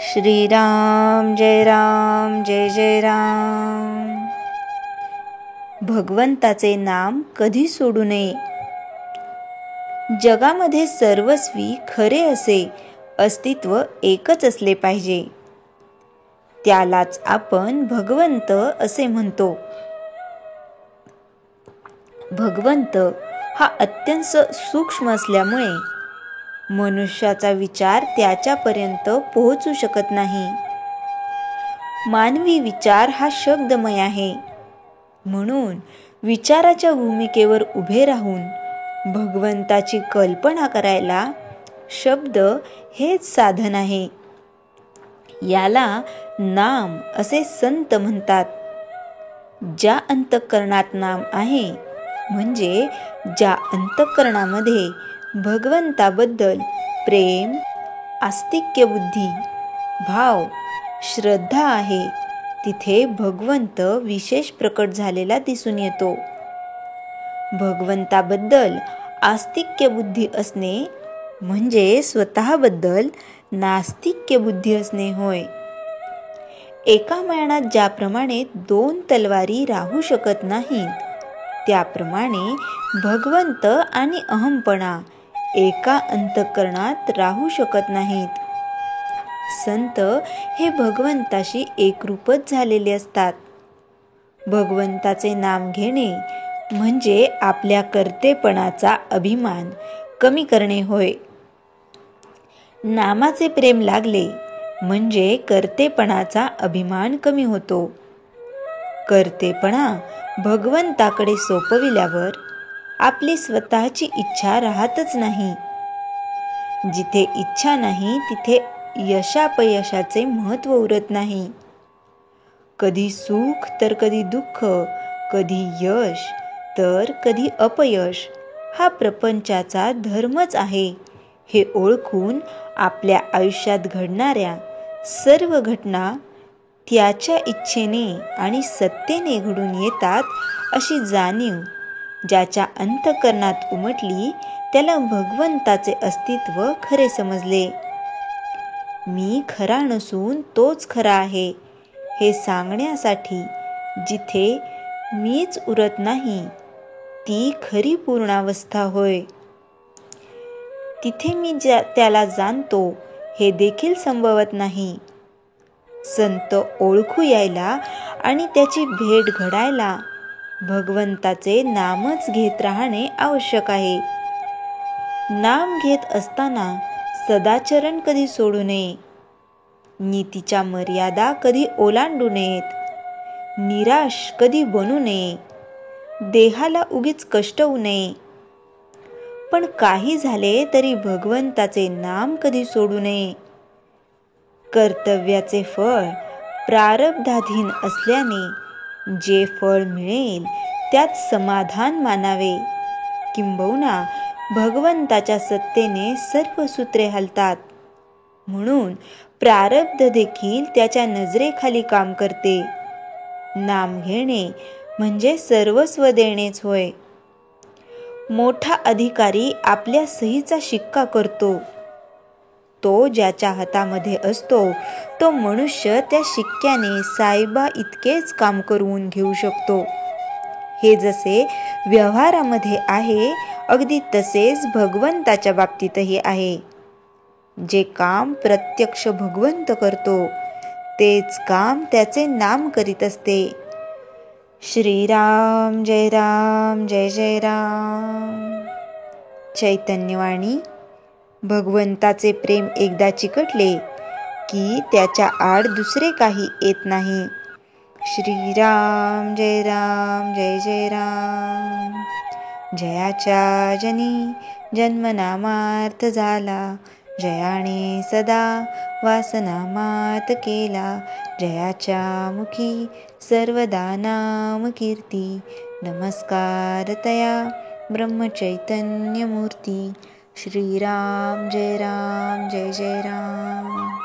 श्रीराम जय जय राम। भगवंताचे नाम कधी सोडू नये। जगामध्ये सर्वस्वी खरे असे अस्तित्व एकच असले पाहिजे, त्यालाच आपण भगवंत असे म्हणतो। भगवंत हा अत्यंत सूक्ष्म असल्यामुळे मनुष्याचा विचार त्याच्यापर्यंत पोहोचू शकत नाही। मानवी विचार हा शब्दमय आहे, म्हणून विचाराच्या भूमिकेवर उभे राहून भगवंताची कल्पना करायला शब्द हेच साधन आहे। याला नाम असे संत म्हणतात। ज्या अंतःकरणात नाम आहे, म्हणजे ज्या अंतःकरणामध्ये भगवंताबद्दल प्रेम, आस्तिक्य बुद्धी, भाव, श्रद्धा आहे, तिथे भगवंत विशेष प्रकट झालेला दिसून येतो। भगवंताबद्दल आस्तिक्य बुद्धी असणे म्हणजे स्वतःबद्दल नास्तिक्य बुद्धी असणे होय। एका मयणात ज्याप्रमाणे दोन तलवारी राहू शकत नाहीत, त्याप्रमाणे भगवंत आणि अहंपणा एका अंतःकरणात राहू शकत नाहीत। संत हे भगवंताशी एकरूपच झालेले असतात। भगवंताचे नाम घेणे म्हणजे आपल्या कर्तेपणाचा अभिमान कमी करणे होय। नामाचे प्रेम लागले म्हणजे कर्तेपणाचा अभिमान कमी होतो। कर्तेपणा भगवंताकडे सोपविल्यावर आपली स्वतःची इच्छा राहतच नाही। जिथे इच्छा नाही, तिथे यशापयशाचे महत्त्व उरत नाही। कधी सुख तर कधी दुःख, कधी यश तर कधी अपयश, हा प्रपंचाचा धर्मच आहे। हे ओळखून आपल्या आयुष्यात घडणाऱ्या सर्व घटना त्याच्या इच्छेने आणि सत्तेने घडून येतात, अशी जाणीव ज्याच्या अंतःकरणात उमटली, त्याला भगवंताचे अस्तित्व खरे समजले। मी खरा नसून तोच खरा आहे, हे सांगण्यासाठी जिथे मीच उरत नाही, ती खरी पूर्णावस्था होय। तिथे मी त्याला जाणतो हे देखील संभवत नाही। संत ओळखू यायला आणि त्याची भेट घडायला भगवंताचे नामच घेत राहणे आवश्यक आहे। नाम घेत असताना सदाचरण कधी सोडू नये, नीतीच्या मर्यादा कधी ओलांडू नयेत, निराश कधी बनू नये, देहाला उगीच कष्ट होऊ नये। पण काही झाले तरी भगवंताचे नाम कधी सोडू नये। कर्तव्याचे फळ प्रारब्धाधीन असल्याने जे फळ मिळेल त्यात समाधान मानावे, किंबहुना भगवंताच्या सत्तेने सर्व सूत्रे हलतात, म्हणून प्रारब्ध देखील त्याच्या नजरेखाली काम करते। नाम घेणे म्हणजे सर्वस्व देणेच होय। मोठा अधिकारी आपल्या सहीचा शिक्का करतो, तो ज्याच्या हातामध्ये असतो तो मनुष्य त्या शिक्क्याने साहेबा इतकेच काम करून घेऊ शकतो। हे जसे व्यवहारामध्ये आहे, अगदी तसेच भगवंताच्या बाबतीतही आहे। जे काम प्रत्यक्ष भगवंत करतो, तेच काम त्याचे नाम करीत असते। श्रीराम जय जय राम। चैतन्यवाणी। भगवंताचे प्रेम एकदा चिकटले की त्याच्या आड दुसरे काही येत नाही। श्रीराम जय जय राम। जयाच्या जनी जन्मनामार्थ झाला, जयाने सदा वासनामात केला। जयाच्या मुखी सर्वदा नाम कीर्ती, नमस्कार तया ब्रह्मचैतन्य मूर्ती। श्रीराम जय जय राम।